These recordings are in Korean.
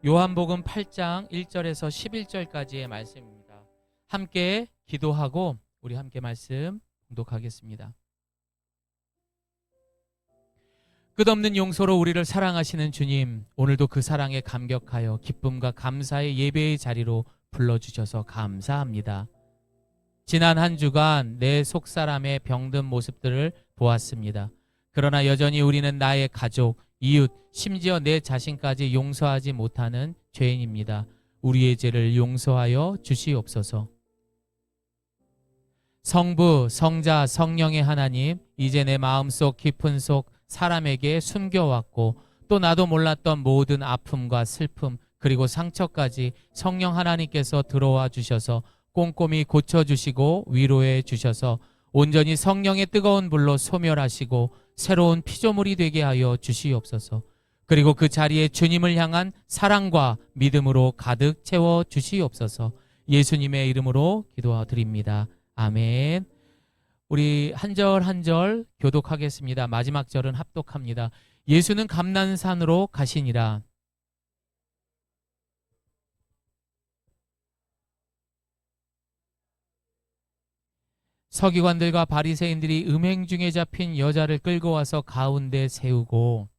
요한복음 8장 1절에서 11절까지의 말씀입니다. 함께 기도하고 우리 함께 말씀 봉독하겠습니다. 끝없는 용서로 우리를 사랑하시는 주님, 오늘도 그 사랑에 감격하여 기쁨과 감사의 예배의 자리로 불러주셔서 감사합니다. 지난 한 주간 내 속사람의 병든 모습들을 보았습니다. 그러나 여전히 우리는 나의 가족, 이웃, 심지어 내 자신까지 용서하지 못하는 죄인입니다. 우리의 죄를 용서하여 주시옵소서. 성부, 성자, 성령의 하나님, 이제 내 마음속 깊은 속 사람에게 숨겨왔고 또 나도 몰랐던 모든 아픔과 슬픔 그리고 상처까지 성령 하나님께서 들어와 주셔서 꼼꼼히 고쳐주시고 위로해 주셔서 온전히 성령의 뜨거운 불로 소멸하시고 새로운 피조물이 되게 하여 주시옵소서. 그리고 그 자리에 주님을 향한 사랑과 믿음으로 가득 채워 주시옵소서. 예수님의 이름으로 기도드립니다. 아멘. 우리 한 절 한 절 교독하겠습니다. 마지막 절은 합독합니다. 예수는 감난산으로 가시니라. 서기관들과 바리새인들이 음행 중에 잡힌 여자를 끌고 와서 가운데 세우고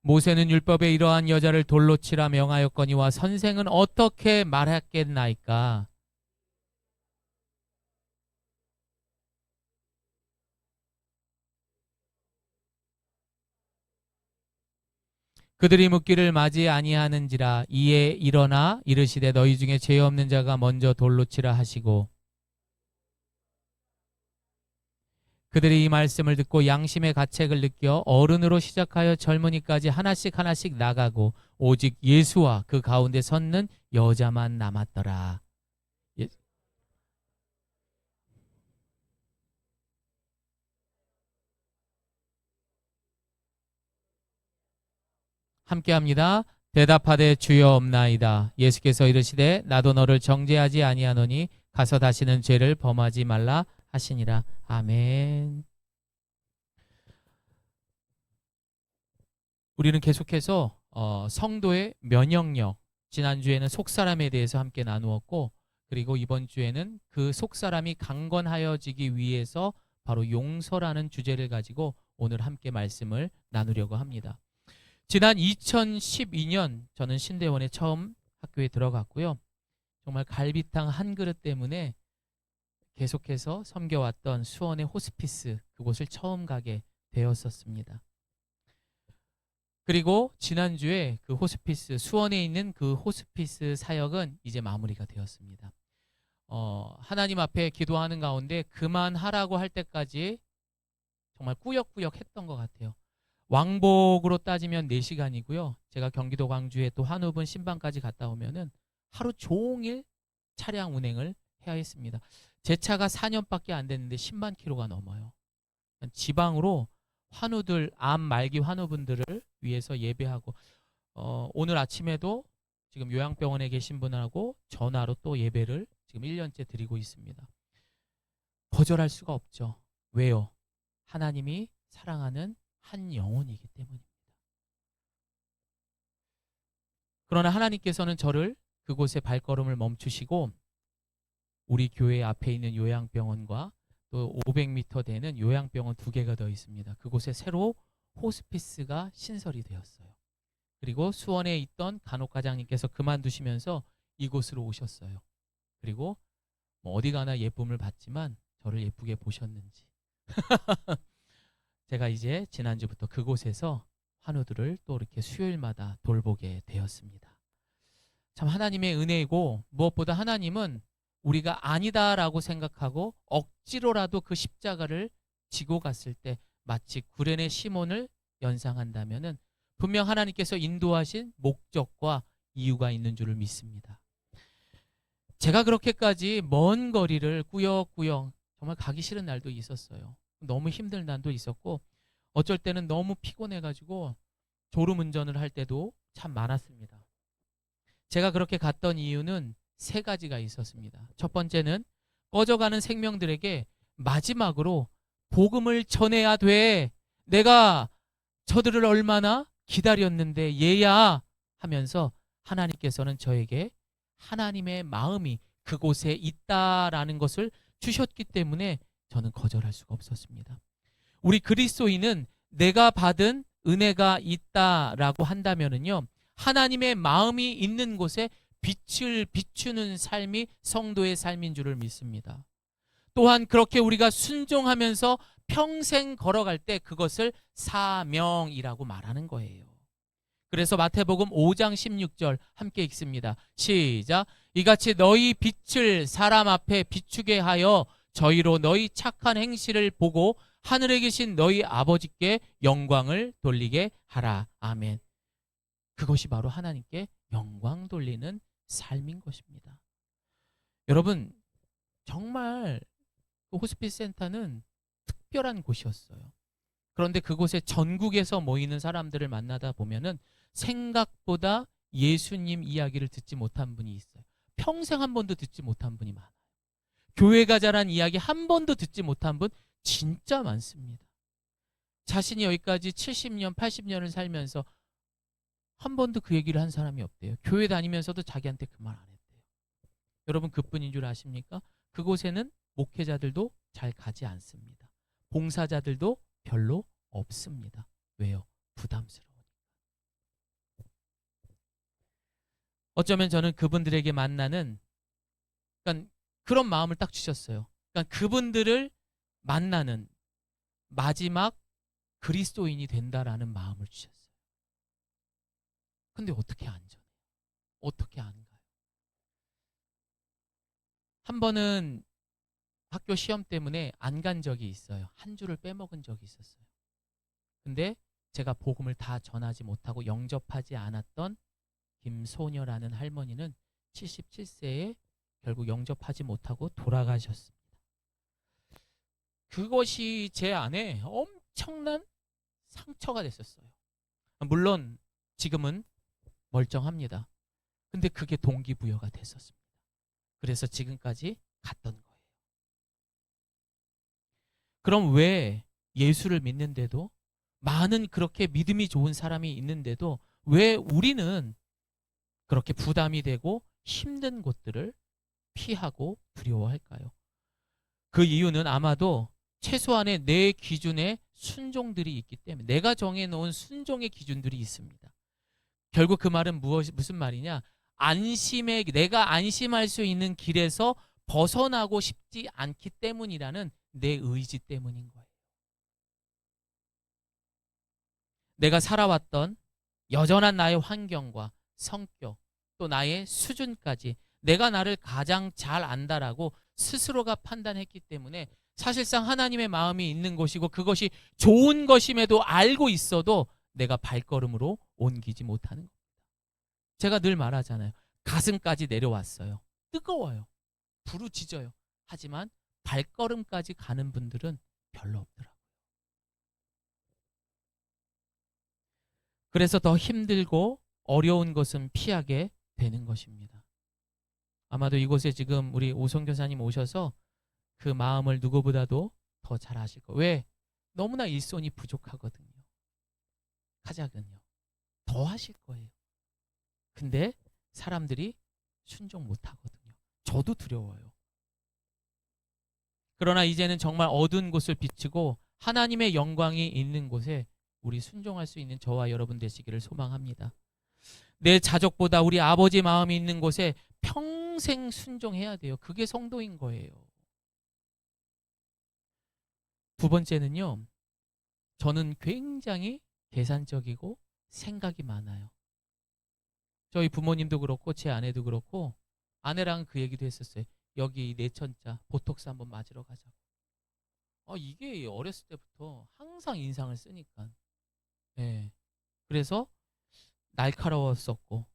모세는 율법에 이러한 여자를 돌로 치라 명하였거니와 선생은 어떻게 말했겠나이까. 그들이 묻기를 맞이 아니하는지라. 이에 일어나 이르시되 너희 중에 죄 없는 자가 먼저 돌로 치라 하시고 그들이 이 말씀을 듣고 양심의 가책을 느껴 어른으로 시작하여 젊은이까지 하나씩 하나씩 나가고 오직 예수와 그 가운데 섰는 여자만 남았더라. 함께합니다. 대답하되 주여 없나이다. 예수께서 이르시되 나도 너를 정죄하지 아니하노니 가서 다시는 죄를 범하지 말라 하시니라. 아멘. 우리는 계속해서 성도의 면역력, 지난주에는 속사람에 대해서 함께 나누었고 그리고 이번 주에는 그 속사람이 강건하여지기 위해서 바로 용서라는 주제를 가지고 오늘 함께 말씀을 나누려고 합니다. 지난 2012년 저는 신대원에 처음 학교에 들어갔고요. 정말 갈비탕 한 그릇 때문에 계속해서 섬겨왔던 수원의 호스피스, 그곳을 처음 가게 되었었습니다. 그리고 지난주에 그 호스피스, 수원에 있는 그 호스피스 사역은 이제 마무리가 되었습니다. 하나님 앞에 기도하는 가운데 그만하라고 할 때까지 정말 꾸역꾸역 했던 것 같아요. 왕복으로 따지면 4시간이고요. 제가 경기도 광주에 또 한우분 신방까지 갔다 오면은 하루 종일 차량 운행을 해야 했습니다. 제 차가 4년밖에 안 됐는데 10만 킬로가 넘어요. 지방으로 환우들, 암 말기 환우분들을 위해서 예배하고 오늘 아침에도 지금 요양병원에 계신 분하고 전화로 또 예배를 지금 1년째 드리고 있습니다. 거절할 수가 없죠. 왜요? 하나님이 사랑하는 한 영혼이기 때문입니다. 그러나 하나님께서는 저를 그곳에 발걸음을 멈추시고 우리 교회 앞에 있는 요양병원과 또 500m 되는 요양병원 2개가 더 있습니다. 그곳에 새로 호스피스가 신설이 되었어요. 그리고 수원에 있던 간호과장님께서 그만두시면서 이곳으로 오셨어요. 그리고 어디 가나 예쁨을 받지만 저를 예쁘게 보셨는지 제가 이제 지난주부터 그곳에서 환우들을 또 이렇게 수요일마다 돌보게 되었습니다. 참 하나님의 은혜이고 무엇보다 하나님은 우리가 아니다라고 생각하고 억지로라도 그 십자가를 지고 갔을 때 마치 구레네 시몬을 연상한다면은 분명 하나님께서 인도하신 목적과 이유가 있는 줄을 믿습니다. 제가 그렇게까지 먼 거리를 꾸역꾸역 정말 가기 싫은 날도 있었어요. 너무 힘든 날도 있었고 어쩔 때는 너무 피곤해가지고 졸음운전을 할 때도 참 많았습니다. 제가 그렇게 갔던 이유는 3가지가 있었습니다. 첫 번째는 꺼져가는 생명들에게 마지막으로 복음을 전해야 돼. 내가 저들을 얼마나 기다렸는데 얘야 하면서 하나님께서는 저에게 하나님의 마음이 그곳에 있다라는 것을 주셨기 때문에 저는 거절할 수가 없었습니다. 우리 그리스도인은 내가 받은 은혜가 있다라고 한다면은요, 하나님의 마음이 있는 곳에 빛을 비추는 삶이 성도의 삶인 줄을 믿습니다. 또한 그렇게 우리가 순종하면서 평생 걸어갈 때 그것을 사명이라고 말하는 거예요. 그래서 마태복음 5장 16절 함께 읽습니다. 시작. 이같이 너희 빛을 사람 앞에 비추게 하여 저희로 너희 착한 행실을 보고 하늘에 계신 너희 아버지께 영광을 돌리게 하라. 아멘. 그것이 바로 하나님께 영광 돌리는 삶인 것입니다. 여러분, 정말 그 호스피스 센터는 특별한 곳이었어요. 그런데 그곳에 전국에서 모이는 사람들을 만나다 보면은 생각보다 예수님 이야기를 듣지 못한 분이 있어요. 평생 한 번도 듣지 못한 분이 많아요. 교회 가자란 이야기 한 번도 듣지 못한 분 진짜 많습니다. 자신이 여기까지 70년, 80년을 살면서 한 번도 그 얘기를 한 사람이 없대요. 교회 다니면서도 자기한테 그 말 안 했대요. 여러분, 그뿐인 줄 아십니까? 그곳에는 목회자들도 잘 가지 않습니다. 봉사자들도 별로 없습니다. 왜요? 부담스러우니까. 어쩌면 저는 그분들에게 만나는, 그러니까 그런 마음을 딱 주셨어요. 그러니까 그분들을 만나는 마지막 그리스도인이 된다라는 마음을 주셨어요. 근데 어떻게 안전해요? 어떻게 안 가요? 한 번은 학교 시험 때문에 안 간 적이 있어요. 한 주를 빼먹은 적이 있었어요. 근데 제가 복음을 다 전하지 못하고 영접하지 않았던 김소녀라는 할머니는 77세에 결국 영접하지 못하고 돌아가셨습니다. 그것이 제 안에 엄청난 상처가 됐었어요. 물론 지금은 멀쩡합니다. 근데 그게 동기부여가 됐었습니다. 그래서 지금까지 갔던 거예요. 그럼 왜 예수를 믿는데도, 많은 그렇게 믿음이 좋은 사람이 있는데도 왜 우리는 그렇게 부담이 되고 힘든 곳들을 피하고 두려워할까요? 그 이유는 아마도 최소한의 내 기준에 순종들이 있기 때문에, 내가 정해놓은 순종의 기준들이 있습니다. 결국 그 말은 무슨 말이냐? 내가 안심할 수 있는 길에서 벗어나고 싶지 않기 때문이라는 내 의지 때문인 거예요. 내가 살아왔던 여전한 나의 환경과 성격, 또 나의 수준까지 내가 나를 가장 잘 안다라고 스스로가 판단했기 때문에 사실상 하나님의 마음이 있는 곳이고 그것이 좋은 것임에도 알고 있어도 내가 발걸음으로 옮기지 못하는 겁니다. 제가 늘 말하잖아요. 가슴까지 내려왔어요. 뜨거워요. 부르짖어요. 하지만 발걸음까지 가는 분들은 별로 없더라고요. 그래서 더 힘들고 어려운 것은 피하게 되는 것입니다. 아마도 이곳에 지금 우리 오성 교사님 오셔서 그 마음을 누구보다도 더 잘 아실 거예요. 왜? 너무나 일손이 부족하거든요. 하자군요. 더 하실 거예요. 근데 사람들이 순종 못 하거든요. 저도 두려워요. 그러나 이제는 정말 어두운 곳을 비추고 하나님의 영광이 있는 곳에 우리 순종할 수 있는 저와 여러분 되시기를 소망합니다. 내 자족보다 우리 아버지 마음이 있는 곳에 평생 순종해야 돼요. 그게 성도인 거예요. 두 번째는요, 저는 굉장히 계산적이고 생각이 많아요. 저희 부모님도 그렇고 제 아내도 그렇고, 아내랑 그 얘기도 했었어요. 여기 내천자 보톡스 한번 맞으러 가자고. 이게 어렸을 때부터 항상 인상을 쓰니까. 네. 그래서 날카로웠었고,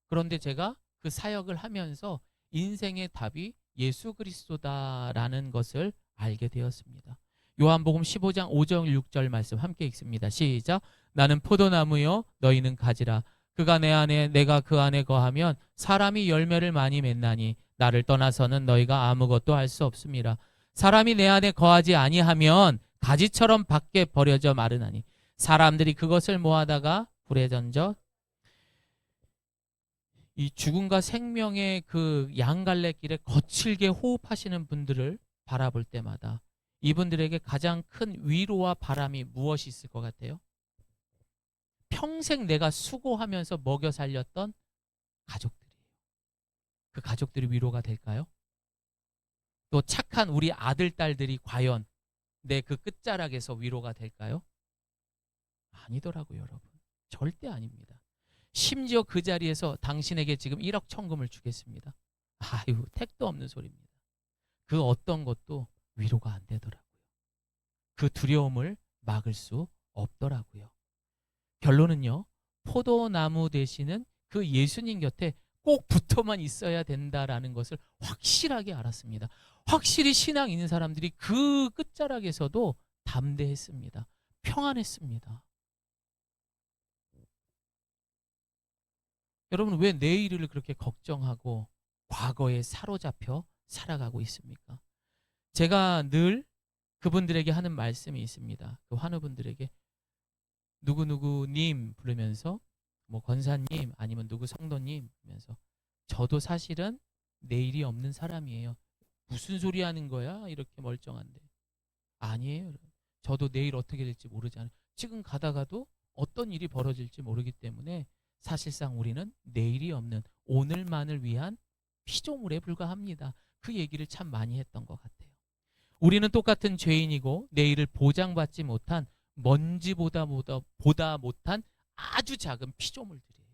그런데 제가 그 사역을 하면서 인생의 답이 예수 그리스도다라는 것을 알게 되었습니다. 요한복음 15장 5절 6절 말씀 함께 읽습니다. 시작. 나는 포도나무요 너희는 가지라. 그가 내 안에 내가 그 안에 거하면 사람이 열매를 많이 맺나니 나를 떠나서는 너희가 아무것도 할 수 없음이라. 사람이 내 안에 거하지 아니하면 가지처럼 밖에 버려져 마르나니 사람들이 그것을 모아다가 불에 던져 이 죽음과 생명의 그 양갈래길에 거칠게 호흡하시는 분들을 바라볼 때마다 이분들에게 가장 큰 위로와 바람이 무엇이 있을 것 같아요? 평생 내가 수고하면서 먹여 살렸던 가족들이에요. 그 가족들이 위로가 될까요? 또 착한 우리 아들, 딸들이 과연 내 그 끝자락에서 위로가 될까요? 아니더라고요, 여러분. 절대 아닙니다. 심지어 그 자리에서 당신에게 지금 1억 천금을 주겠습니다. 아유, 택도 없는 소리입니다. 그 어떤 것도 위로가 안 되더라고요. 그 두려움을 막을 수 없더라고요. 결론은요, 포도나무 되시는 그 예수님 곁에 꼭 붙어만 있어야 된다라는 것을 확실하게 알았습니다. 확실히 신앙 있는 사람들이 그 끝자락에서도 담대했습니다. 평안했습니다. 여러분, 왜 내일을 그렇게 걱정하고 과거에 사로잡혀 살아가고 있습니까? 제가 늘 그분들에게 하는 말씀이 있습니다. 그 환우분들에게 누구누구님 부르면서 뭐 권사님 아니면 누구 성도님 하면서 저도 사실은 내일이 없는 사람이에요. 무슨 소리 하는 거야? 이렇게 멀쩡한데. 아니에요. 저도 내일 어떻게 될지 모르잖아요. 지금 가다가도 어떤 일이 벌어질지 모르기 때문에 사실상 우리는 내일이 없는 오늘만을 위한 피조물에 불과합니다. 그 얘기를 참 많이 했던 것 같아요. 우리는 똑같은 죄인이고 내일을 보장받지 못한 먼지보다 못한 아주 작은 피조물들이에요.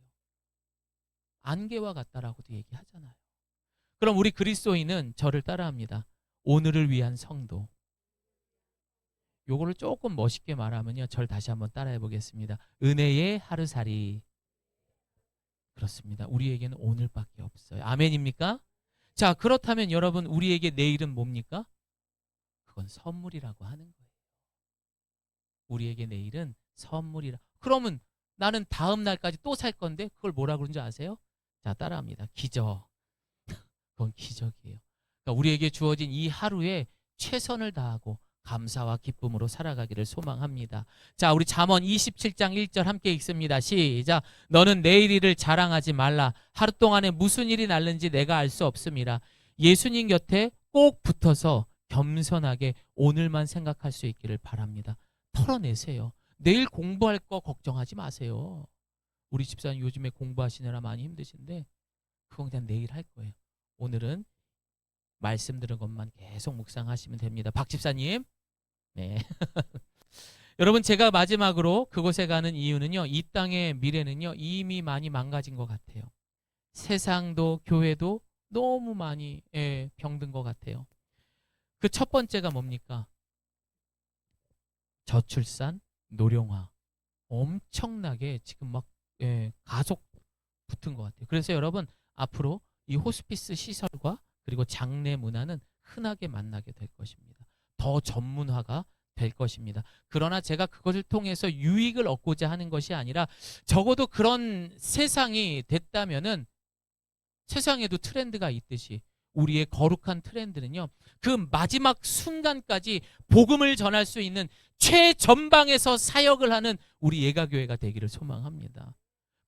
안개와 같다라고도 얘기하잖아요. 그럼 우리 그리스도인은 저를 따라합니다. 오늘을 위한 성도. 요거를 조금 멋있게 말하면요. 저를 다시 한번 따라해 보겠습니다. 은혜의 하루살이. 그렇습니다. 우리에게는 오늘밖에 없어요. 아멘입니까? 자, 그렇다면 여러분, 우리에게 내일은 뭡니까? 그건 선물이라고 하는 거예요. 우리에게 내일은 선물이라. 그러면 나는 다음 날까지 또 살 건데 그걸 뭐라 그러는지 아세요? 자, 따라합니다. 기적. 그건 기적이에요. 그러니까 우리에게 주어진 이 하루에 최선을 다하고 감사와 기쁨으로 살아가기를 소망합니다. 자, 우리 잠언 27장 1절 함께 읽습니다. 시작. 너는 내일 일을 자랑하지 말라. 하루 동안에 무슨 일이 날는지 내가 알 수 없음이라. 예수님 곁에 꼭 붙어서 겸손하게 오늘만 생각할 수 있기를 바랍니다. 털어내세요. 내일 공부할 거 걱정하지 마세요. 우리 집사님 요즘에 공부하시느라 많이 힘드신데 그건 그냥 내일 할 거예요. 오늘은 말씀 들은 것만 계속 묵상하시면 됩니다. 박 집사님. 네. 여러분, 제가 마지막으로 그곳에 가는 이유는요. 이 땅의 미래는요. 이미 많이 망가진 것 같아요. 세상도 교회도 너무 많이 병든 것 같아요. 그 첫 번째가 뭡니까? 저출산, 노령화. 엄청나게 지금 막 가속 붙은 것 같아요. 그래서 여러분, 앞으로 이 호스피스 시설과 그리고 장례 문화는 흔하게 만나게 될 것입니다. 더 전문화가 될 것입니다. 그러나 제가 그것을 통해서 유익을 얻고자 하는 것이 아니라 적어도 그런 세상이 됐다면은 세상에도 트렌드가 있듯이 우리의 거룩한 트렌드는요. 그 마지막 순간까지 복음을 전할 수 있는 최전방에서 사역을 하는 우리 예가교회가 되기를 소망합니다.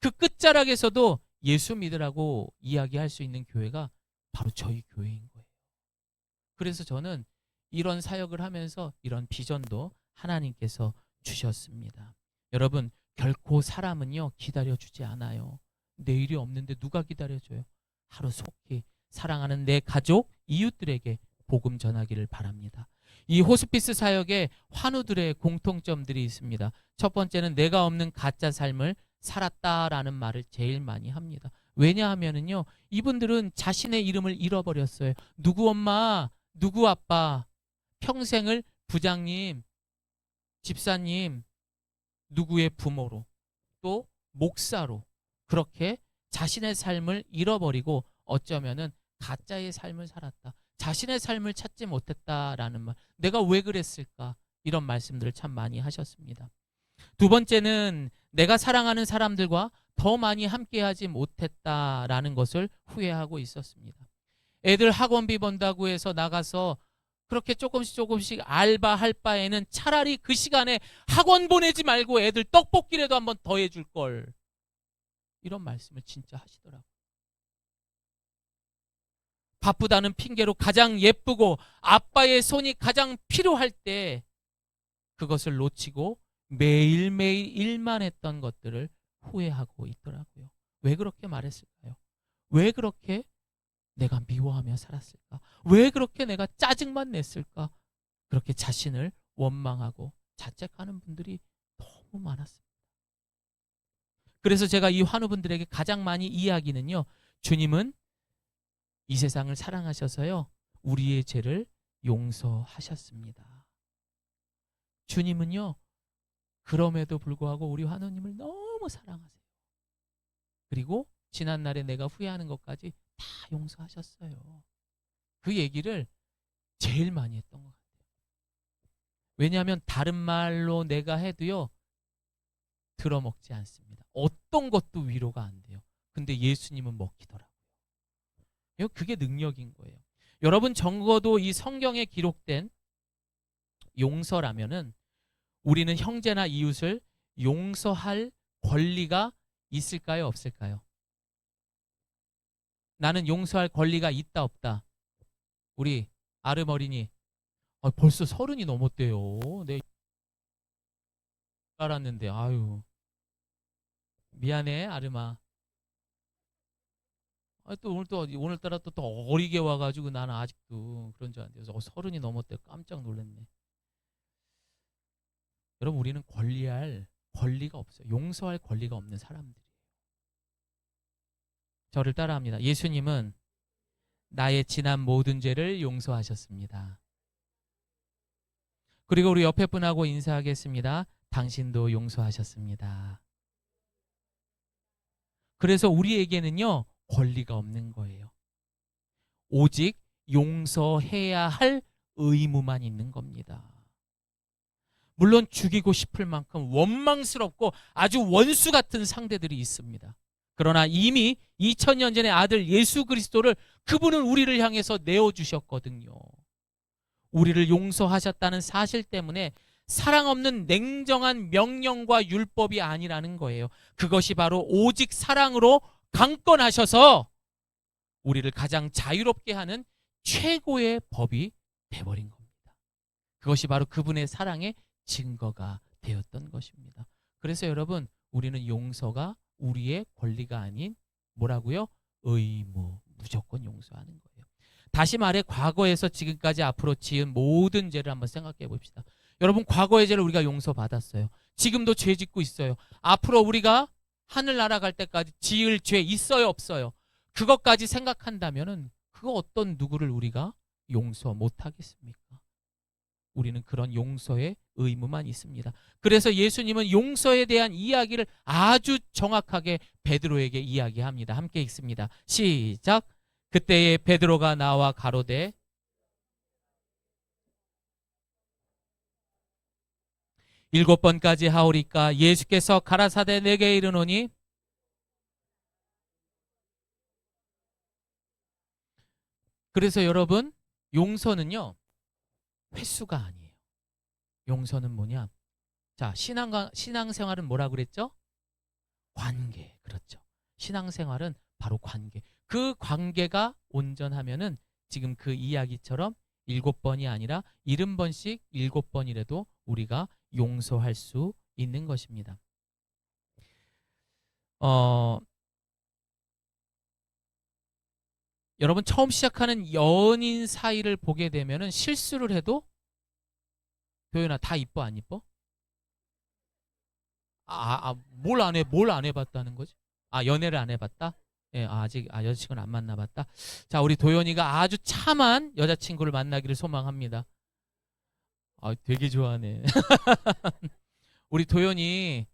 그 끝자락에서도 예수 믿으라고 이야기할 수 있는 교회가 바로 저희 교회인 거예요. 그래서 저는 이런 사역을 하면서 이런 비전도 하나님께서 주셨습니다. 여러분, 결코 사람은요 기다려주지 않아요. 내일이 없는데 누가 기다려줘요? 하루 속히 사랑하는 내 가족, 이웃들에게 복음 전하기를 바랍니다. 이 호스피스 사역에 환우들의 공통점들이 있습니다. 첫 번째는 내가 없는 가짜 삶을 살았다라는 말을 제일 많이 합니다. 왜냐하면은요, 이분들은 자신의 이름을 잃어버렸어요. 누구 엄마, 누구 아빠, 평생을 부장님, 집사님, 누구의 부모로, 또 목사로 그렇게 자신의 삶을 잃어버리고 어쩌면은 가짜의 삶을 살았다. 자신의 삶을 찾지 못했다라는 말. 내가 왜 그랬을까? 이런 말씀들을 참 많이 하셨습니다. 두 번째는 내가 사랑하는 사람들과 더 많이 함께하지 못했다라는 것을 후회하고 있었습니다. 애들 학원비 번다고 해서 나가서 그렇게 조금씩 알바할 바에는 차라리 그 시간에 학원 보내지 말고 애들 떡볶이라도 한번 더 해줄 걸. 이런 말씀을 진짜 하시더라고요. 바쁘다는 핑계로 가장 예쁘고 아빠의 손이 가장 필요할 때 그것을 놓치고 매일매일 일만 했던 것들을 후회하고 있더라고요. 왜 그렇게 말했을까요? 왜 그렇게 내가 미워하며 살았을까? 왜 그렇게 내가 짜증만 냈을까? 그렇게 자신을 원망하고 자책하는 분들이 너무 많았습니다. 그래서 제가 이 환우분들에게 가장 많이 이야기는요. 주님은 이 세상을 사랑하셔서요. 우리의 죄를 용서하셨습니다. 주님은요. 그럼에도 불구하고 우리 환우님을 너무 사랑하세요. 그리고 지난날에 내가 후회하는 것까지 다 용서하셨어요. 그 얘기를 제일 많이 했던 것 같아요. 왜냐하면 다른 말로 내가 해도요. 들어먹지 않습니다. 어떤 것도 위로가 안 돼요. 근데 예수님은 먹히더라고요. 그게 능력인 거예요. 여러분 적어도 이 성경에 기록된 용서라면은 우리는 형제나 이웃을 용서할 권리가 있을까요? 없을까요? 나는 용서할 권리가 있다 없다. 우리 아름 어린이 벌써 30이 넘었대요. 내 알았는데 아유 미안해 아름아. 또 오늘따라 또 어리게 와가지고 나는 아직도 그런 줄 알았는데 30이 넘었대. 깜짝 놀랐네. 여러분 우리는 권리할 권리가 없어요. 용서할 권리가 없는 사람들이에요. 저를 따라합니다. 예수님은 나의 지난 모든 죄를 용서하셨습니다. 그리고 우리 옆에 분하고 인사하겠습니다. 당신도 용서하셨습니다. 그래서 우리에게는요 권리가 없는 거예요. 오직 용서해야 할 의무만 있는 겁니다. 물론 죽이고 싶을 만큼 원망스럽고 아주 원수 같은 상대들이 있습니다. 그러나 이미 2000년 전에 아들 예수 그리스도를 그분은 우리를 향해서 내어주셨거든요. 우리를 용서하셨다는 사실 때문에 사랑 없는 냉정한 명령과 율법이 아니라는 거예요. 그것이 바로 오직 사랑으로 강권하셔서 우리를 가장 자유롭게 하는 최고의 법이 돼버린 겁니다. 그것이 바로 그분의 사랑의 증거가 되었던 것입니다. 그래서 여러분 우리는 용서가 우리의 권리가 아닌 뭐라고요? 의무, 무조건 용서하는 거예요. 다시 말해 과거에서 지금까지 앞으로 지은 모든 죄를 한번 생각해 봅시다. 여러분 과거의 죄를 우리가 용서받았어요. 지금도 죄 짓고 있어요. 앞으로 우리가 하늘나라 갈 때까지 지을 죄 있어요 없어요? 그것까지 생각한다면은 그거 어떤 누구를 우리가 용서 못하겠습니까? 우리는 그런 용서의 의무만 있습니다. 그래서 예수님은 용서에 대한 이야기를 아주 정확하게 베드로에게 이야기합니다. 함께 읽습니다. 시작. 그때에 베드로가 나와 가로되 일곱 번까지 하오리까 예수께서 가라사대 내게 이르노니 그래서 여러분 용서는요 횟수가 아니에요. 용서는 뭐냐? 자, 신앙생활은 뭐라 그랬죠? 관계. 그렇죠. 신앙생활은 바로 관계. 그 관계가 온전하면은 지금 그 이야기처럼 7번이 아니라 70번씩 7번이라도 우리가 용서할 수 있는 것입니다. 여러분 처음 시작하는 연인 사이를 보게 되면은 실수를 해도 도연아 다 이뻐 안 이뻐? 뭘 안 해봤다는 거지? 연애를 안 해봤다? 예, 아직 여자친구는 안 만나봤다. 자, 우리 도연이가 아주 참한 여자친구를 만나기를 소망합니다. 되게 좋아하네. 우리 도연이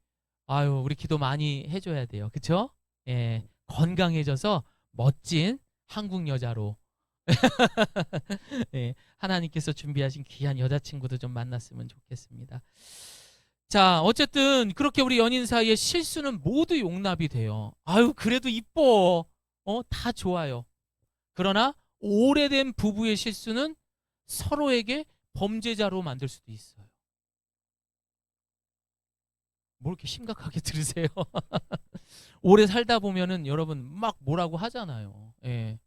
우리 기도 많이 해줘야 돼요. 그쵸? 예, 건강해져서 멋진 한국 여자로 예, 하나님께서 준비하신 귀한 여자친구도 좀 만났으면 좋겠습니다. 자, 어쨌든 그렇게 우리 연인 사이에 실수는 모두 용납이 돼요. 그래도 이뻐. 다 좋아요. 그러나 오래된 부부의 실수는 서로에게 범죄자로 만들 수도 있어요. 뭘 이렇게 심각하게 들으세요? 오래 살다 보면은 여러분 막 뭐라고 하잖아요. 예.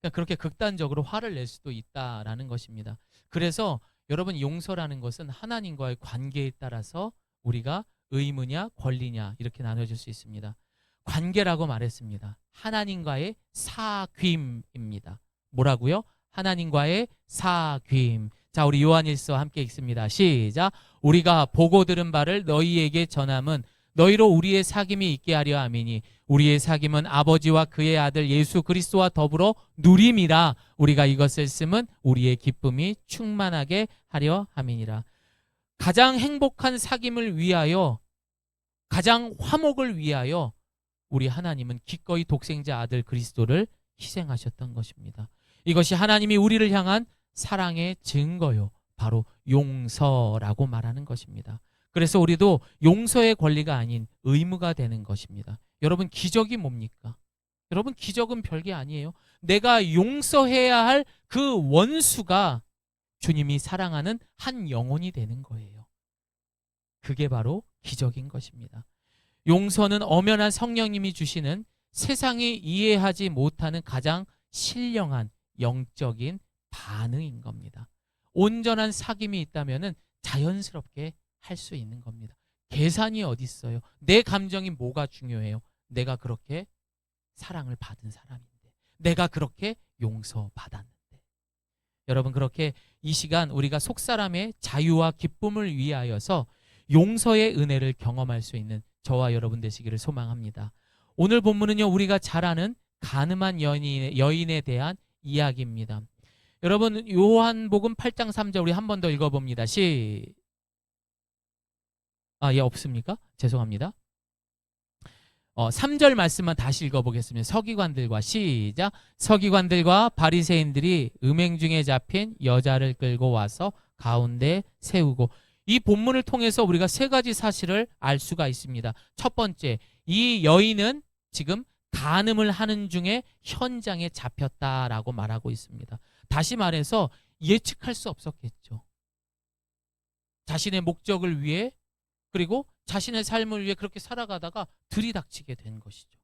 그러니까 그렇게 극단적으로 화를 낼 수도 있다라는 것입니다. 그래서 여러분 용서라는 것은 하나님과의 관계에 따라서 우리가 의무냐 권리냐 이렇게 나눠질 수 있습니다. 관계라고 말했습니다. 하나님과의 사귐입니다. 뭐라고요? 하나님과의 사귐. 자, 우리 요한일서 함께 읽습니다. 시작. 우리가 보고 들은 바를 너희에게 전함은 너희로 우리의 사귐이 있게 하려 함이니 우리의 사귐은 아버지와 그의 아들 예수 그리스도와 더불어 누림이라. 우리가 이것을 쓰면 우리의 기쁨이 충만하게 하려 함이니라. 가장 행복한 사귐을 위하여, 가장 화목을 위하여 우리 하나님은 기꺼이 독생자 아들 그리스도를 희생하셨던 것입니다. 이것이 하나님이 우리를 향한 사랑의 증거요, 바로 용서라고 말하는 것입니다. 그래서 우리도 용서의 권리가 아닌 의무가 되는 것입니다. 여러분, 기적이 뭡니까? 여러분, 기적은 별게 아니에요. 내가 용서해야 할 그 원수가 주님이 사랑하는 한 영혼이 되는 거예요. 그게 바로 기적인 것입니다. 용서는 엄연한 성령님이 주시는 세상이 이해하지 못하는 가장 신령한 영적인 반응인 겁니다. 온전한 사귐이 있다면 자연스럽게 할 수 있는 겁니다. 계산이 어디 있어요? 내 감정이 뭐가 중요해요? 내가 그렇게 사랑을 받은 사람인데, 내가 그렇게 용서받았는데. 여러분, 그렇게 이 시간 우리가 속사람의 자유와 기쁨을 위하여서 용서의 은혜를 경험할 수 있는 저와 여러분 되시기를 소망합니다. 오늘 본문은요, 우리가 잘 아는 가늠한 여인에 대한 이야기입니다. 여러분, 요한복음 8장 3절 우리 한 번 더 읽어봅니다. 예, 없습니까? 죄송합니다. 3절 말씀만 다시 읽어보겠습니다. 서기관들과 시작. 서기관들과 바리새인들이 음행 중에 잡힌 여자를 끌고 와서 가운데 세우고. 이 본문을 통해서 우리가 세 가지 사실을 알 수가 있습니다. 첫 번째, 이 여인은 지금 간음을 하는 중에 현장에 잡혔다라고 말하고 있습니다. 다시 말해서 예측할 수 없었겠죠. 자신의 목적을 위해, 그리고 자신의 삶을 위해 그렇게 살아가다가 들이닥치게 된 것이죠.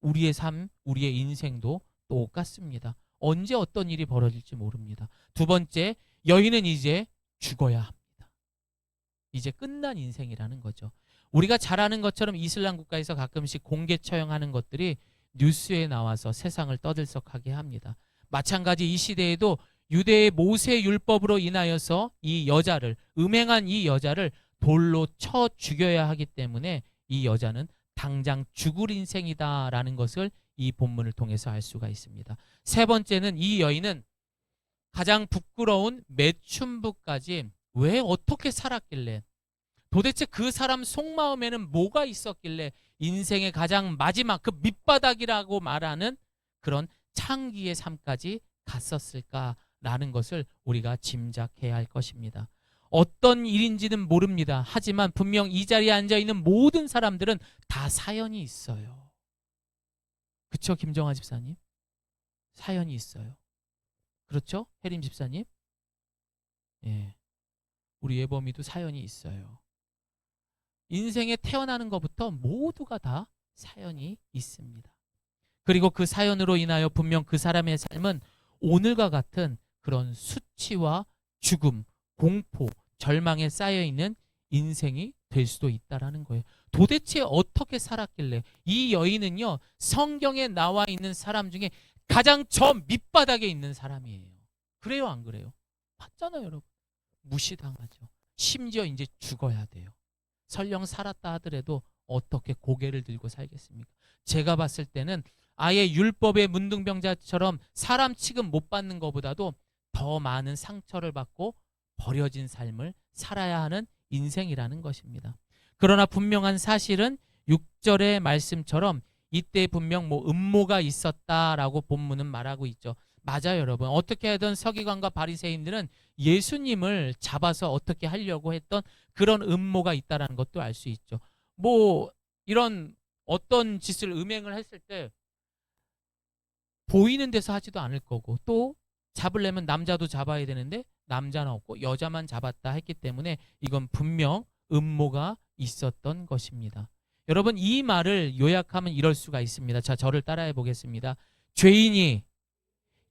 우리의 삶, 우리의 인생도 똑같습니다. 언제 어떤 일이 벌어질지 모릅니다. 두 번째, 여인은 이제 죽어야 합니다. 이제 끝난 인생이라는 거죠. 우리가 잘 아는 것처럼 이슬람 국가에서 가끔씩 공개 처형하는 것들이 뉴스에 나와서 세상을 떠들썩하게 합니다. 마찬가지 이 시대에도 유대의 모세 율법으로 인하여서 이 여자를, 음행한 이 여자를 돌로 쳐 죽여야 하기 때문에 이 여자는 당장 죽을 인생이다라는 것을 이 본문을 통해서 알 수가 있습니다. 세 번째는 이 여인은 가장 부끄러운 매춘부까지 왜 어떻게 살았길래, 도대체 그 사람 속마음에는 뭐가 있었길래 인생의 가장 마지막 그 밑바닥이라고 말하는 그런 창기의 삶까지 갔었을까라는 것을 우리가 짐작해야 할 것입니다. 어떤 일인지는 모릅니다. 하지만 분명 이 자리에 앉아있는 모든 사람들은 다 사연이 있어요. 그렇죠, 김정아 집사님? 사연이 있어요. 그렇죠, 혜림 집사님? 예, 우리 예범이도 사연이 있어요. 인생에 태어나는 것부터 모두가 다 사연이 있습니다. 그리고 그 사연으로 인하여 분명 그 사람의 삶은 오늘과 같은 그런 수치와 죽음, 공포, 절망에 쌓여있는 인생이 될 수도 있다는 거예요. 도대체 어떻게 살았길래, 이 여인은요, 성경에 나와 있는 사람 중에 가장 저 밑바닥에 있는 사람이에요. 그래요, 안 그래요? 맞잖아요, 여러분. 무시당하죠. 심지어 이제 죽어야 돼요. 설령 살았다 하더라도 어떻게 고개를 들고 살겠습니까? 제가 봤을 때는 아예 율법의 문둥병자처럼 사람 취급 못 받는 것보다도 더 많은 상처를 받고 버려진 삶을 살아야 하는 인생이라는 것입니다. 그러나 분명한 사실은 6절의 말씀처럼 이때 분명 음모가 있었다라고 본문은 말하고 있죠. 맞아요, 여러분. 어떻게 하든 서기관과 바리새인들은 예수님을 잡아서 어떻게 하려고 했던 그런 음모가 있다라는 것도 알 수 있죠. 이런 어떤 짓을 음행을 했을 때 보이는 데서 하지도 않을 거고, 또 잡으려면 남자도 잡아야 되는데 남자는 없고 여자만 잡았다 했기 때문에 이건 분명 음모가 있었던 것입니다. 여러분, 이 말을 요약하면 이럴 수가 있습니다. 자, 저를 따라해 보겠습니다. 죄인이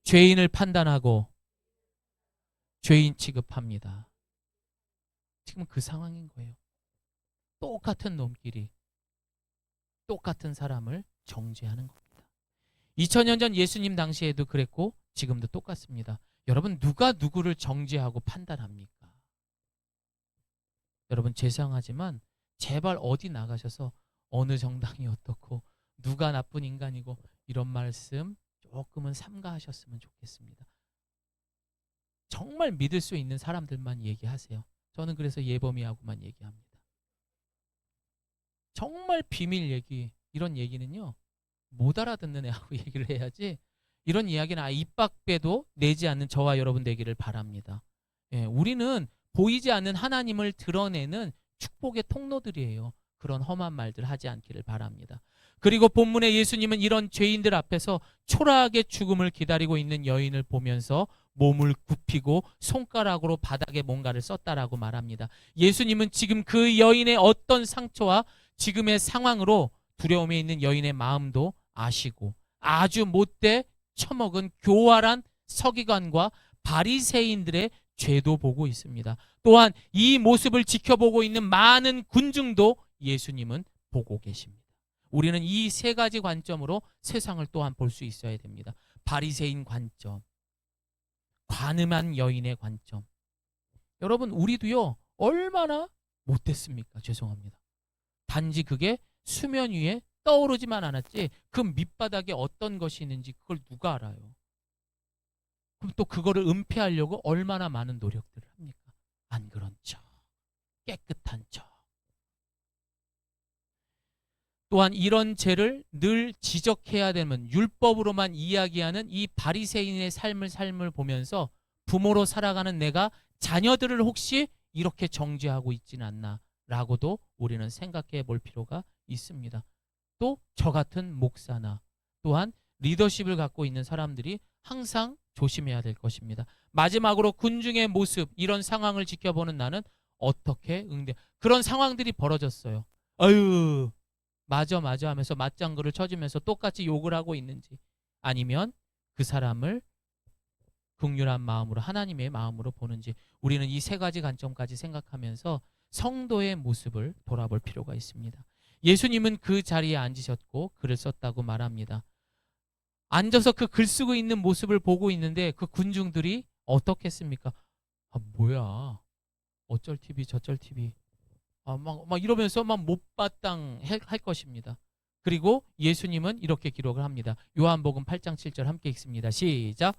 죄인을 판단하고 죄인 취급합니다. 지금 그 상황인 거예요. 똑같은 놈끼리 똑같은 사람을 정죄하는 겁니다. 2000년 전 예수님 당시에도 그랬고 지금도 똑같습니다. 여러분, 누가 누구를 정죄하고 판단합니까? 여러분, 죄송하지만 제발 어디 나가셔서 어느 정당이 어떻고 누가 나쁜 인간이고 이런 말씀 조금은 삼가하셨으면 좋겠습니다. 정말 믿을 수 있는 사람들만 얘기하세요. 저는 그래서 예범이하고만 얘기합니다. 정말 비밀 얘기, 이런 얘기는요, 못 알아듣는 애하고 얘기를 해야지, 이런 이야기는 입 밖에도 내지 않는 저와 여러분 되기를 바랍니다. 예, 우리는 보이지 않는 하나님을 드러내는 축복의 통로들이에요. 그런 험한 말들 하지 않기를 바랍니다. 그리고 본문에 예수님은 이런 죄인들 앞에서 초라하게 죽음을 기다리고 있는 여인을 보면서 몸을 굽히고 손가락으로 바닥에 뭔가를 썼다라고 말합니다. 예수님은 지금 그 여인의 어떤 상처와 지금의 상황으로 두려움에 있는 여인의 마음도 아시고 아주 못돼 처먹은 교활한 서기관과 바리새인들의 죄도 보고 있습니다. 또한 이 모습을 지켜보고 있는 많은 군중도 예수님은 보고 계십니다. 우리는 이 세 가지 관점으로 세상을 또한 볼 수 있어야 됩니다. 바리새인 관점, 관음한 여인의 관점. 여러분, 우리도요, 얼마나 못됐습니까? 죄송합니다. 단지 그게 수면 위에 떠오르지만 않았지 그 밑바닥에 어떤 것이 있는지 그걸 누가 알아요? 그럼 또 그거를 은폐하려고 얼마나 많은 노력들을 합니까? 안 그런 척, 깨끗한 척. 또한 이런 죄를 늘 지적해야 되는, 율법으로만 이야기하는 이 바리새인의 삶을 보면서 부모로 살아가는 내가 자녀들을 혹시 이렇게 정죄하고 있지는 않나 라고도 우리는 생각해 볼 필요가 있습니다. 또 저 같은 목사나 또한 리더십을 갖고 있는 사람들이 항상 조심해야 될 것입니다. 마지막으로 군중의 모습, 이런 상황을 지켜보는 나는 어떻게 그런 상황들이 벌어졌어요. 아유, 맞아 하면서 맞장구를 쳐주면서 똑같이 욕을 하고 있는지, 아니면 그 사람을 긍휼한 마음으로, 하나님의 마음으로 보는지, 우리는 이 세 가지 관점까지 생각하면서 성도의 모습을 돌아볼 필요가 있습니다. 예수님은 그 자리에 앉으셨고 글을 썼다고 말합니다. 앉아서 그 글 쓰고 있는 모습을 보고 있는데 그 군중들이 어떻겠습니까? 뭐야, 어쩔 TV 저쩔 TV, 막 이러면서 막 못바땅 할 것입니다. 그리고 예수님은 이렇게 기록을 합니다. 요한복음 8장 7절 함께 읽습니다. 시작.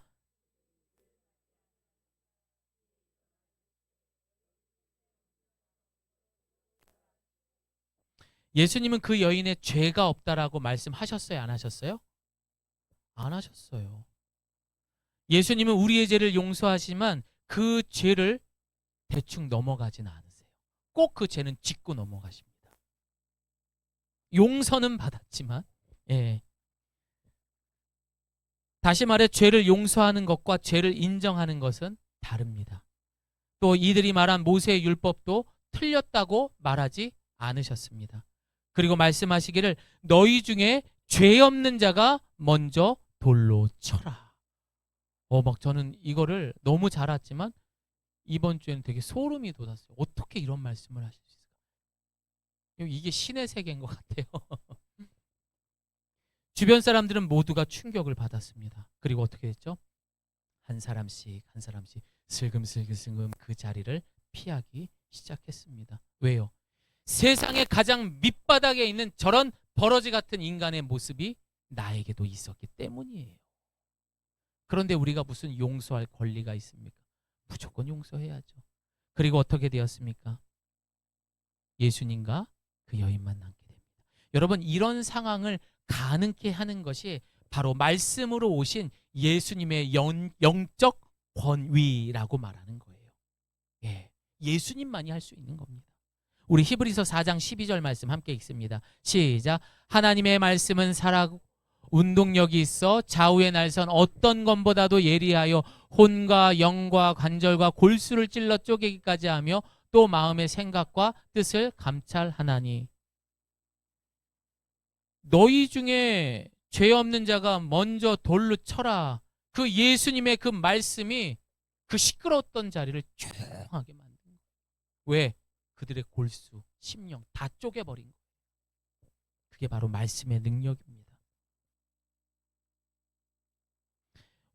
예수님은 그 여인의 죄가 없다라고 말씀하셨어요? 안 하셨어요? 안 하셨어요. 예수님은 우리의 죄를 용서하시지만 그 죄를 대충 넘어가지는 않으세요. 꼭 그 죄는 짚고 넘어가십니다. 용서는 받았지만, 다시 말해 죄를 용서하는 것과 죄를 인정하는 것은 다릅니다. 또 이들이 말한 모세의 율법도 틀렸다고 말하지 않으셨습니다. 그리고 말씀하시기를 너희 중에 죄 없는 자가 먼저 돌로 쳐라. 막 저는 이거를 너무 잘 알았지만 이번 주에는 되게 소름이 돋았어요. 어떻게 이런 말씀을 하실 수 있을까? 이게 신의 세계인 것 같아요. 주변 사람들은 모두가 충격을 받았습니다. 그리고 어떻게 됐죠? 한 사람씩 슬금슬금 그 자리를 피하기 시작했습니다. 왜요? 세상의 가장 밑바닥에 있는 저런 버러지 같은 인간의 모습이 나에게도 있었기 때문이에요. 그런데 우리가 무슨 용서할 권리가 있습니까? 무조건 용서해야죠. 그리고 어떻게 되었습니까? 예수님과 그 여인만 남게 됩니다. 여러분, 이런 상황을 가능케 하는 것이 바로 말씀으로 오신 예수님의 영적 권위라고 말하는 거예요. 예수님만이 할 수 있는 겁니다. 우리 히브리서 4장 12절 말씀 함께 읽습니다. 시작. 하나님의 말씀은 살아고 운동력이 있어 좌우의 날선 어떤 검보다도 예리하여 혼과 영과 관절과 골수를 찔러 쪼개기까지 하며 또 마음의 생각과 뜻을 감찰하나니 너희 중에 죄 없는 자가 먼저 돌로 쳐라. 그 예수님의 그 말씀이 그 시끄러웠던 자리를 조용하게 만든 거예요. 왜? 그들의 골수, 심령 다 쪼개버린 거예요. 그게 바로 말씀의 능력입니다.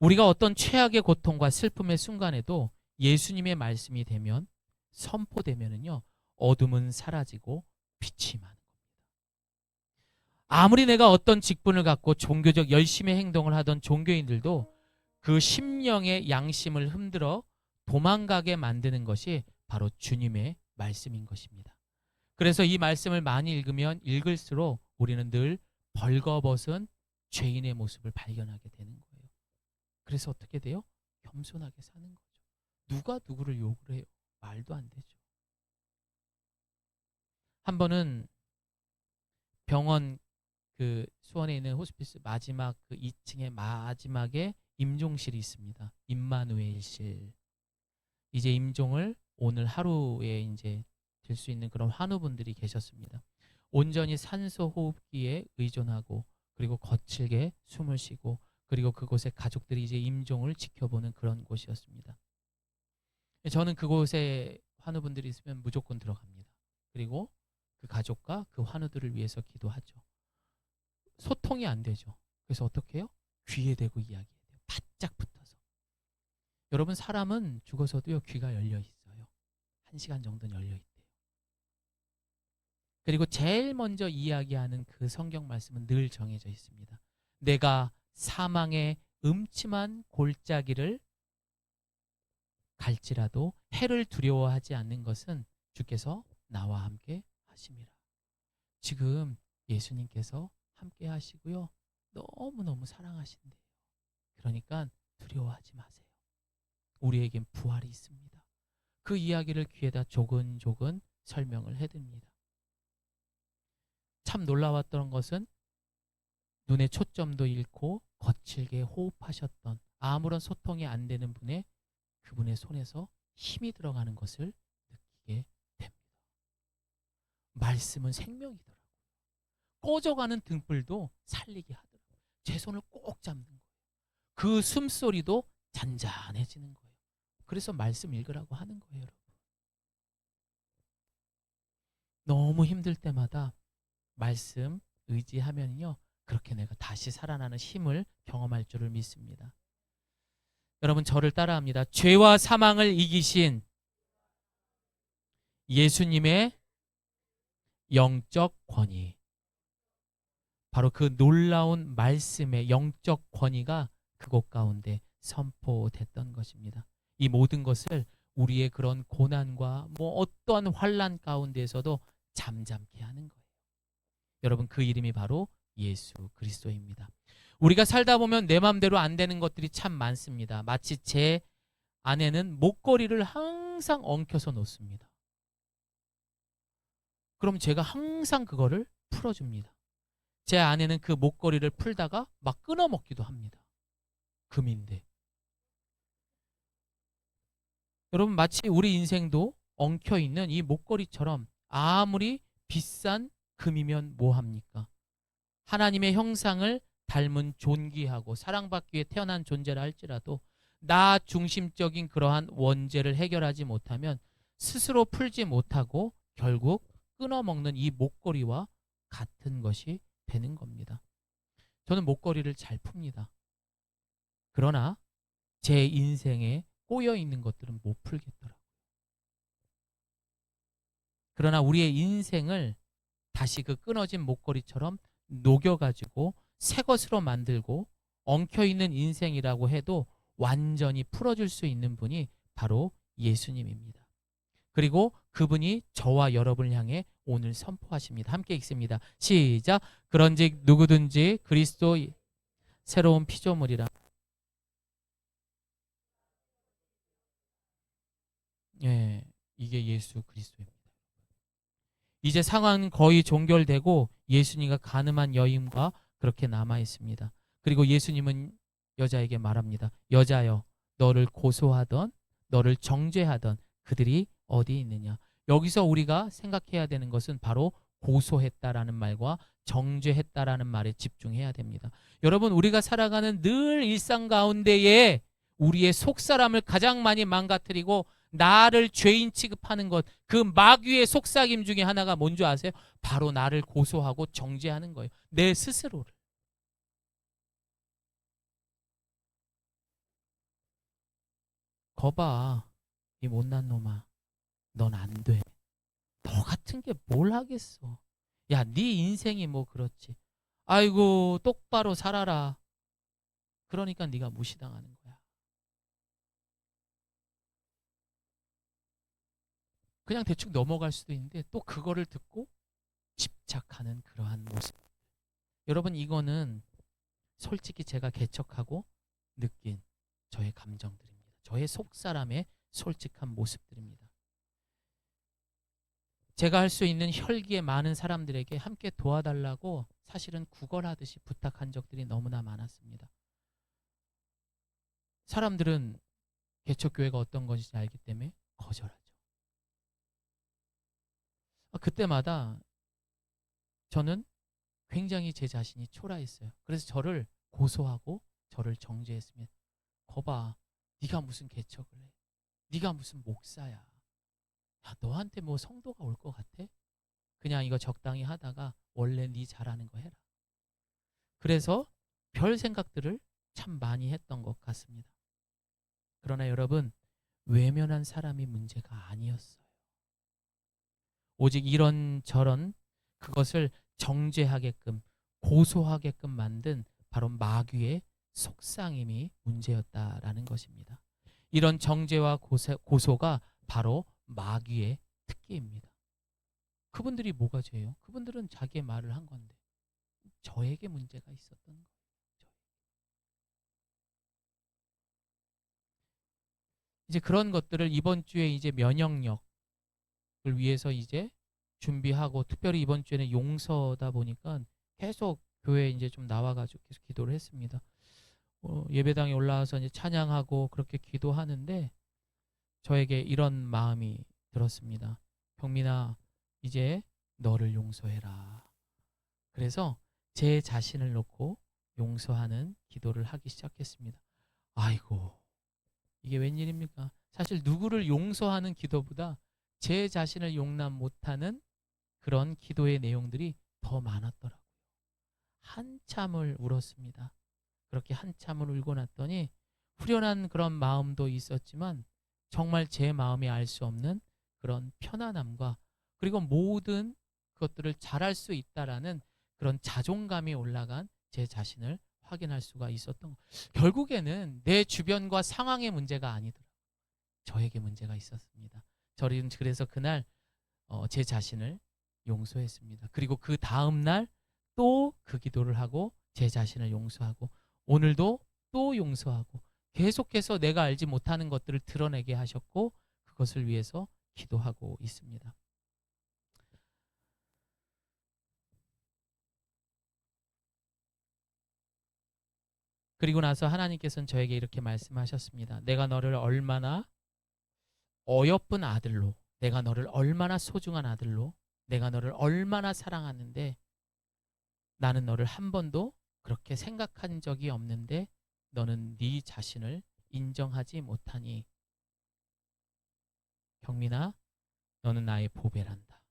우리가 어떤 최악의 고통과 슬픔의 순간에도 예수님의 말씀이 되면 선포되면은요, 어둠은 사라지고 빛이 많은 겁니다. 아무리 내가 어떤 직분을 갖고 종교적 열심의 행동을 하던 종교인들도 그 심령의 양심을 흔들어 도망가게 만드는 것이 바로 주님의 말씀인 것입니다. 그래서 이 말씀을 많이 읽으면 읽을수록 우리는 늘 벌거벗은 죄인의 모습을 발견하게 되는 거예요. 그래서 어떻게 돼요? 겸손하게 사는 거죠. 누가 누구를 욕을 해요? 말도 안 되죠. 한 번은 병원 그 수원에 있는 호스피스 마지막 그 2층에 마지막에 임종실이 있습니다. 임마누엘실. 이제 임종을 오늘 하루에 이제 될 수 있는 그런 환우분들이 계셨습니다. 온전히 산소 호흡기에 의존하고 그리고 거칠게 숨을 쉬고 그리고 그곳에 가족들이 이제 임종을 지켜보는 그런 곳이었습니다. 저는 그곳에 환우분들이 있으면 무조건 들어갑니다. 그리고 그 가족과 그 환우들을 위해서 기도하죠. 소통이 안 되죠. 그래서 어떻게 해요? 귀에 대고 이야기해요. 바짝 붙어서. 여러분 사람은 죽어서도요 귀가 열려 있어요. 1시간 정도는 열려 있대요. 그리고 제일 먼저 이야기하는 그 성경 말씀은 늘 정해져 있습니다. 내가 사망의 음침한 골짜기를 갈지라도 해를 두려워하지 않는 것은 주께서 나와 함께 하심이라. 지금 예수님께서 함께 하시고요. 너무너무 사랑하신대요. 그러니까 두려워하지 마세요. 우리에겐 부활이 있습니다. 그 이야기를 귀에다 조근조근 설명을 해드립니다. 참 놀라웠던 것은 눈의 초점도 잃고 거칠게 호흡하셨던 아무런 소통이 안 되는 분의 그분의 손에서 힘이 들어가는 것을 느끼게 됩니다. 말씀은 생명이더라고요. 꺼져가는 등불도 살리게 하더라고요. 제 손을 꼭 잡는 거예요. 그 숨소리도 잔잔해지는 거예요. 그래서 말씀 읽으라고 하는 거예요, 여러분. 너무 힘들 때마다 말씀 의지하면요, 그렇게 내가 다시 살아나는 힘을 경험할 줄을 믿습니다. 여러분 저를 따라합니다. 죄와 사망을 이기신 예수님의 영적 권위. 바로 그 놀라운 말씀의 영적 권위가 그곳 가운데 선포됐던 것입니다. 이 모든 것을 우리의 그런 고난과 어떠한 환난 가운데에서도 잠잠케 하는 거예요. 여러분 그 이름이 바로 예수 그리스도입니다. 우리가 살다 보면 내 마음대로 안 되는 것들이 참 많습니다. 마치 제 아내는 목걸이를 항상 엉켜서 놓습니다. 그럼 제가 항상 그거를 풀어줍니다. 제 아내는 그 목걸이를 풀다가 막 끊어먹기도 합니다. 금인데. 여러분 마치 우리 인생도 엉켜있는 이 목걸이처럼 아무리 비싼 금이면 뭐합니까? 하나님의 형상을 닮은 존귀하고 사랑받기 위해 태어난 존재라 할지라도 나 중심적인 그러한 원죄를 해결하지 못하면 스스로 풀지 못하고 결국 끊어먹는 이 목걸이와 같은 것이 되는 겁니다. 저는 목걸이를 잘 풉니다. 그러나 제 인생에 꼬여있는 것들은 못 풀겠더라고요. 그러나 우리의 인생을 다시 그 끊어진 목걸이처럼 녹여가지고 새 것으로 만들고 엉켜있는 인생이라고 해도 완전히 풀어줄 수 있는 분이 바로 예수님입니다. 그리고 그분이 저와 여러분을 향해 오늘 선포하십니다. 함께 읽습니다. 시작. 그런즉 누구든지 그리스도 새로운 피조물이라. 예, 이게 예수 그리스도입니다. 이제 상황은 거의 종결되고 예수님과 가늠한 여인과 그렇게 남아 있습니다. 그리고 예수님은 여자에게 말합니다. 여자여, 너를 고소하던, 너를 정죄하던 그들이 어디 있느냐. 여기서 우리가 생각해야 되는 것은 바로 고소했다라는 말과 정죄했다라는 말에 집중해야 됩니다. 여러분, 우리가 살아가는 늘 일상 가운데에 우리의 속사람을 가장 많이 망가뜨리고 나를 죄인 취급하는 것, 그 마귀의 속삭임 중에 하나가 뭔지 아세요? 바로 나를 고소하고 정죄하는 거예요. 내 스스로를. 거봐, 이 못난 놈아, 넌 안 돼. 너 같은 게 뭘 하겠어. 야, 네 인생이 뭐 그렇지. 아이고, 똑바로 살아라. 그러니까 네가 무시당하는 거야. 그냥 대충 넘어갈 수도 있는데 또 그거를 듣고 집착하는 그러한 모습. 여러분, 이거는 솔직히 제가 개척하고 느낀 저의 감정들입니다. 저의 속사람의 솔직한 모습들입니다. 제가 할 수 있는 혈기의 많은 사람들에게 함께 도와달라고 사실은 구걸하듯이 부탁한 적들이 너무나 많았습니다. 사람들은 개척교회가 어떤 것인지 알기 때문에 거절하죠. 그때마다 저는 굉장히 제 자신이 초라했어요. 그래서 저를 고소하고 저를 정죄했습니다. 거봐, 네가 무슨 개척을 해? 네가 무슨 목사야? 야, 너한테 뭐 성도가 올 것 같아? 그냥 이거 적당히 하다가 원래 네 잘하는 거 해라. 그래서 별 생각들을 참 많이 했던 것 같습니다. 그러나 여러분, 외면한 사람이 문제가 아니었어요. 오직 이런저런 그것을 정죄하게끔 고소하게끔 만든 바로 마귀의 속상임이 문제였다라는 것입니다. 이런 정죄와 고소가 바로 마귀의 특기입니다. 그분들이 뭐가 죄예요? 그분들은 자기의 말을 한 건데 저에게 문제가 있었던 거예요. 이제 그런 것들을 이번 주에 이제 면역력을 위해서 이제 준비하고, 특별히 이번 주에는 용서다 보니까 계속 교회에 이제 좀 나와가지고 계속 기도를 했습니다. 예배당에 올라와서 이제 찬양하고 그렇게 기도하는데 저에게 이런 마음이 들었습니다. 경민아, 이제 너를 용서해라. 그래서 제 자신을 놓고 용서하는 기도를 하기 시작했습니다. 아이고, 이게 웬일입니까? 사실 누구를 용서하는 기도보다 제 자신을 용납 못하는 그런 기도의 내용들이 더 많았더라고요. 한참을 울었습니다. 그렇게 한참을 울고 났더니 후련한 그런 마음도 있었지만 정말 제 마음이 알 수 없는 그런 편안함과, 그리고 모든 것들을 잘할 수 있다라는 그런 자존감이 올라간 제 자신을 확인할 수가 있었던 것. 결국에는 내 주변과 상황의 문제가 아니더라고요. 저에게 문제가 있었습니다. 저는 그래서 그날 제 자신을 용서했습니다. 그리고 그 다음 날 또 그 기도를 하고 제 자신을 용서하고, 오늘도 또 용서하고, 계속해서 내가 알지 못하는 것들을 드러내게 하셨고 그것을 위해서 기도하고 있습니다. 그리고 나서 하나님께서는 저에게 이렇게 말씀하셨습니다. 내가 너를 얼마나 어여쁜 아들로, 내가 너를 얼마나 소중한 아들로, 내가 너를 얼마나 사랑하는데 나는 너를 한 번도 그렇게 생각한 적이 없는데 너는 네 자신을 인정하지 못하니 경민아, 너는 나의 보배란다.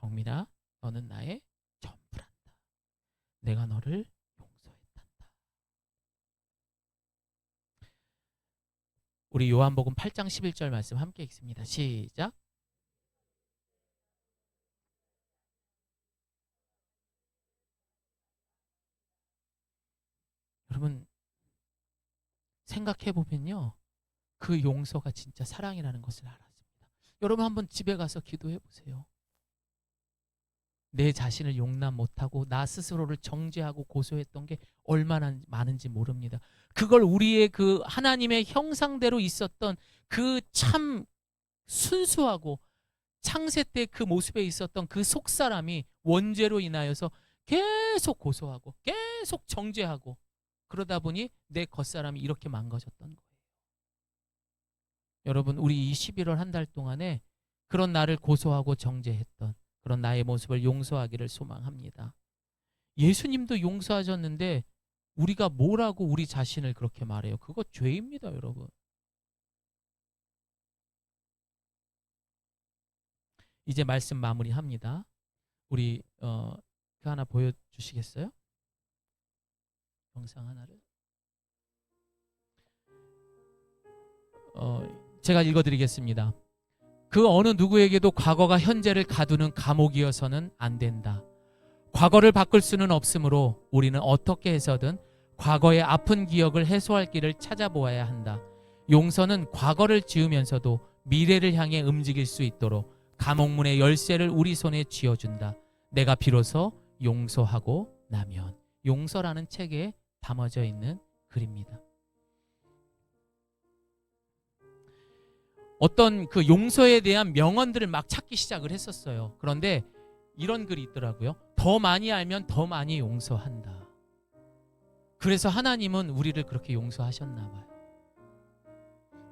경민아, 너는 나의 전부란다. 내가 너를 용서했단다. 우리 요한복음 8장 11절 말씀 함께 읽습니다. 시작. 여러분, 생각해 보면요, 그 용서가 진짜 사랑이라는 것을 알았습니다. 여러분, 한번 집에 가서 기도해 보세요. 내 자신을 용납 못하고 나 스스로를 정죄하고 고소했던 게 얼마나 많은지 모릅니다. 그걸 우리의 그 하나님의 형상대로 있었던 그 참 순수하고 창세 때 그 모습에 있었던 그 속사람이 원죄로 인하여서 계속 고소하고 계속 정죄하고, 그러다 보니 내 겉사람이 이렇게 망가졌던 거예요. 여러분, 우리 이 11월 한 달 동안에 그런 나를 고소하고 정죄했던 그런 나의 모습을 용서하기를 소망합니다. 예수님도 용서하셨는데 우리가 뭐라고 우리 자신을 그렇게 말해요? 그거 죄입니다, 여러분. 이제 말씀 마무리합니다. 우리 그 하나 보여주시겠어요? 영상 하나를. 제가 읽어드리겠습니다. 그 어느 누구에게도 과거가 현재를 가두는 감옥이어서는 안 된다. 과거를 바꿀 수는 없으므로 우리는 어떻게 해서든 과거의 아픈 기억을 해소할 길을 찾아보아야 한다. 용서는 과거를 지우면서도 미래를 향해 움직일 수 있도록 감옥문의 열쇠를 우리 손에 쥐어준다. 내가 비로소 용서하고 나면. 용서라는 책에 담아져 있는 글입니다. 어떤 그 용서에 대한 명언들을 막 찾기 시작을 했었어요. 그런데 이런 글이 있더라고요. 더 많이 알면 더 많이 용서한다. 그래서 하나님은 우리를 그렇게 용서하셨나 봐요.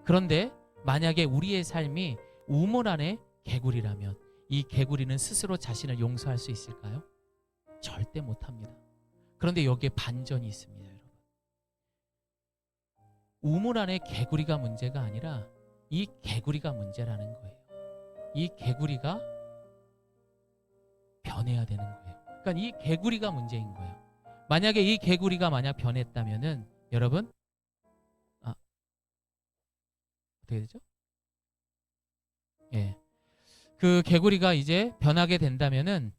그런데 만약에 우리의 삶이 우물 안에 개구리라면 이 개구리는 스스로 자신을 용서할 수 있을까요? 절대 못합니다. 그런데 여기에 반전이 있습니다, 여러분. 우물 안에 개구리가 문제가 아니라 이 개구리가 문제라는 거예요. 이 개구리가 변해야 되는 거예요. 그러니까 이 개구리가 문제인 거예요. 만약에 이 개구리가 만약 변했다면은 여러분, 어떻게 되죠? 예, 그 개구리가 이제 변하게 된다면은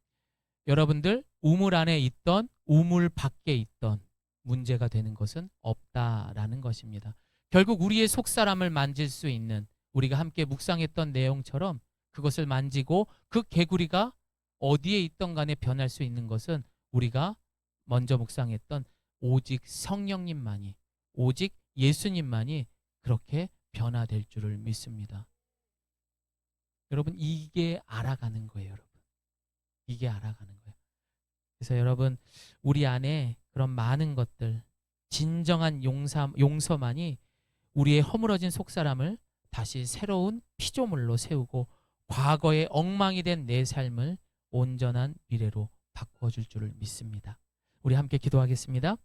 여러분들 우물 안에 있던 우물 밖에 있던 문제가 되는 것은 없다라는 것입니다. 결국 우리의 속사람을 만질 수 있는, 우리가 함께 묵상했던 내용처럼 그것을 만지고 그 개구리가 어디에 있던 간에 변할 수 있는 것은 우리가 먼저 묵상했던 오직 성령님만이, 오직 예수님만이 그렇게 변화될 줄을 믿습니다. 여러분, 이게 알아가는 거예요, 여러분. 이게 알아가는 거예요. 그래서 여러분, 우리 안에 그런 많은 것들, 진정한 용서만이 우리의 허물어진 속사람을 다시 새로운 피조물로 세우고 과거의 엉망이 된 내 삶을 온전한 미래로 바꿔줄 줄을 믿습니다. 우리 함께 기도하겠습니다.